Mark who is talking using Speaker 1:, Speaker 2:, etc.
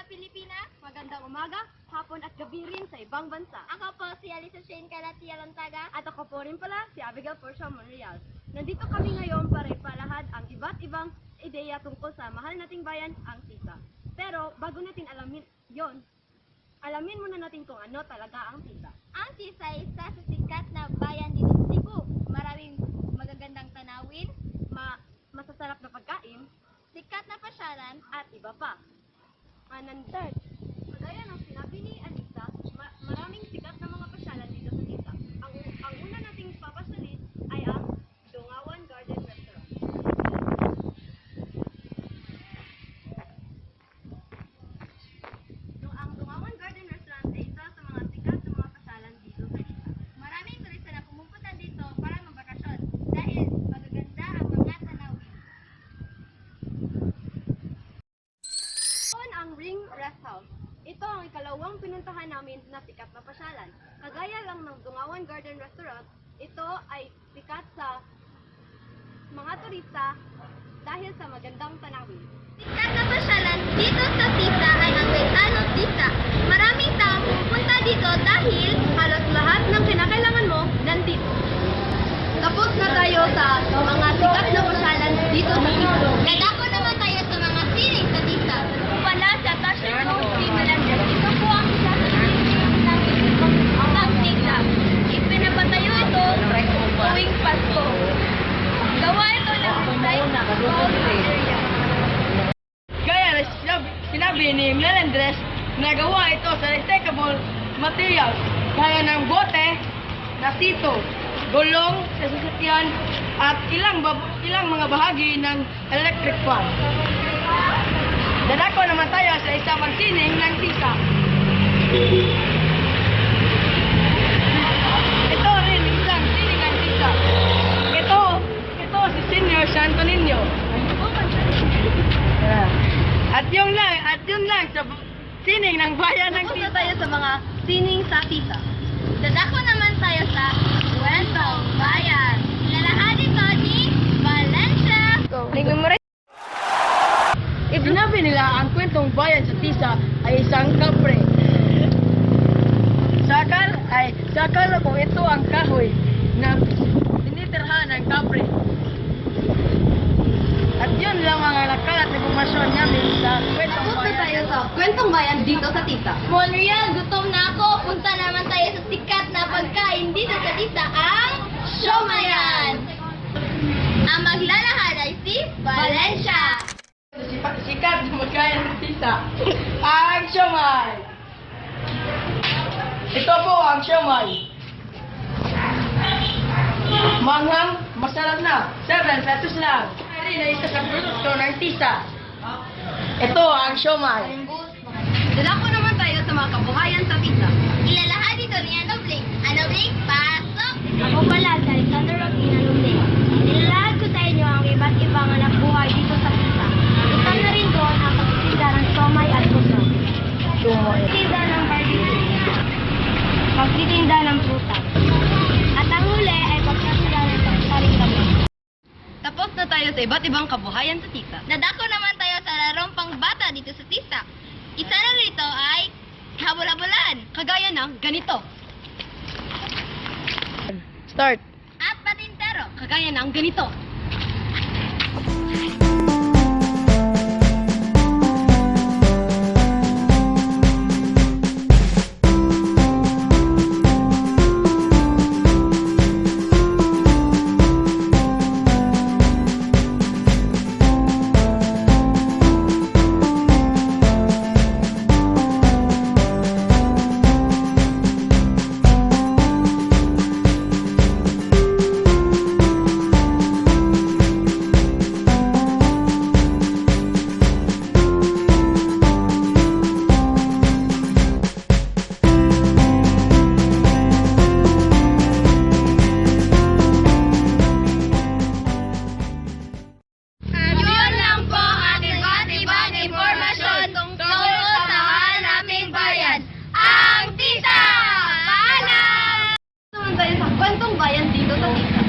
Speaker 1: Pilipinas.
Speaker 2: Magandang umaga, hapon at gabi rin sa ibang bansa.
Speaker 1: Ako po si Alisa Shane Calatia Lantaga.
Speaker 2: At ako po rin pala, si Abigail Portia Monreal. Nandito kami ngayon para ipalahad ang iba't ibang ideya tungkol sa mahal nating bayan, ang TISA. Pero bago natin alamin muna natin kung ano talaga ang TISA.
Speaker 1: Ang TISA ay isa sa sikat na bayan dito sa Cebu. Maraming magagandang tanawin,
Speaker 2: Masasarap na pagkain,
Speaker 1: sikat na pasyalan,
Speaker 2: at iba pa. Anandad, kagaya ng sinabi ni Anissa, maraming sikat na mga pasyalan dito sa TISA. Ang una nating papasalin ay ang Dungawan Garden Restaurant. Ang Dungawan Garden Restaurant ay isa sa mga sikat na mga pasyalan dito sa TISA.
Speaker 1: maraming turista na pumupunta dito para magbakasyon dahil magaganda ang mga tanawin.
Speaker 2: Ang Ring Rest House. Ito ang ikalawang pinuntahan namin na sikat na pasyalan. Kagaya lang ng Dungawan Garden Restaurant, ito ay sikat sa mga turista dahil sa magandang tanawin.
Speaker 1: Sikat na pasyalan dito sa TISA ay ang Gaetano TISA. Maraming tao pumupunta dito dahil
Speaker 2: Halos lahat ng kinakailangan mo nandito. Tapos na tayo sa mga sikat na pasyalan dito sa TISA.
Speaker 1: nadako naman tayo sa mga sining sa TISA. Wala sa Tasha County, Malandas. Ito po ang isa sa sining ng TISA. Ipinapatayo ito tuwing Pasko. Gawa ito ng area.
Speaker 3: Gaya na sinabi ni Melendres, nagawa ito sa recyclable materials gaya ng bote, nasito, gulong sa sasakyan at ilang mga bahagi ng electric fan. Dadako naman tayo sa isang pagsining ng TISA. Ito rin isang sining ng TISA. Ito si Senior Santo Niño. At yun lang sa sining ng bayan ng
Speaker 2: Tapos na
Speaker 3: TISA.
Speaker 2: tayo sa mga sining sa TISA.
Speaker 1: Dadako naman tayo sa Kwentong Bayan. Kilalahan ito ni Valencia.
Speaker 3: Sinabi nila ang kwentong bayan sa TISA ay isang kapre. Sakal ko ito ang kahoy na tinitirhan ng kapre. At yun lang mga nakalat na bumasyon namin sa kwentong
Speaker 2: Tapos na
Speaker 3: bayan.
Speaker 2: tayo sa kwentong bayan dito sa TISA.
Speaker 1: Monreal, gutom na ako. Punta naman tayo sa sikat na pagkain dito sa TISA, ang Siomayan. Ang maglalahad ay si Valencia.
Speaker 3: Sikat na magkaya ng TISA ang siomay. Ito po ang siomay. Manghang, masarap na. 7 pesos lang. Rin na isa sa produkto ng TISA. Ito ang siomay.
Speaker 2: Dadako naman tayo sa mga kabuhayan sa TISA.
Speaker 1: Kilalahan dito ni Ano Bling. Ano Bling, pasok!
Speaker 2: Ako pala, si Alexander Roquina Lumley. Nilalahad ko sa inyo ang iba't ibang anak buhay dito sa TISA. Isa na rin doon ang pagtitinda ng somay at puso. Pagtitinda ng barbecue. Pagtitinda ng prutas. At ang huli ay pagkasila ng pagsaring kami. Tapos na tayo sa iba't ibang kabuhayan sa TISA.
Speaker 1: Nadako naman tayo sa larong pangbata dito sa TISA. Isa na rito ay habol-habulan
Speaker 2: Kagaya ng ganito.
Speaker 3: Start.
Speaker 1: at patintero.
Speaker 2: Kagaya ng ganito.
Speaker 1: Yun lang po ang iba't ibang impormasyon tungkol sa mahal naming bayan, ang TISA! Paalam!
Speaker 2: Naman tayo sa kwentong bayan dito sa TISA.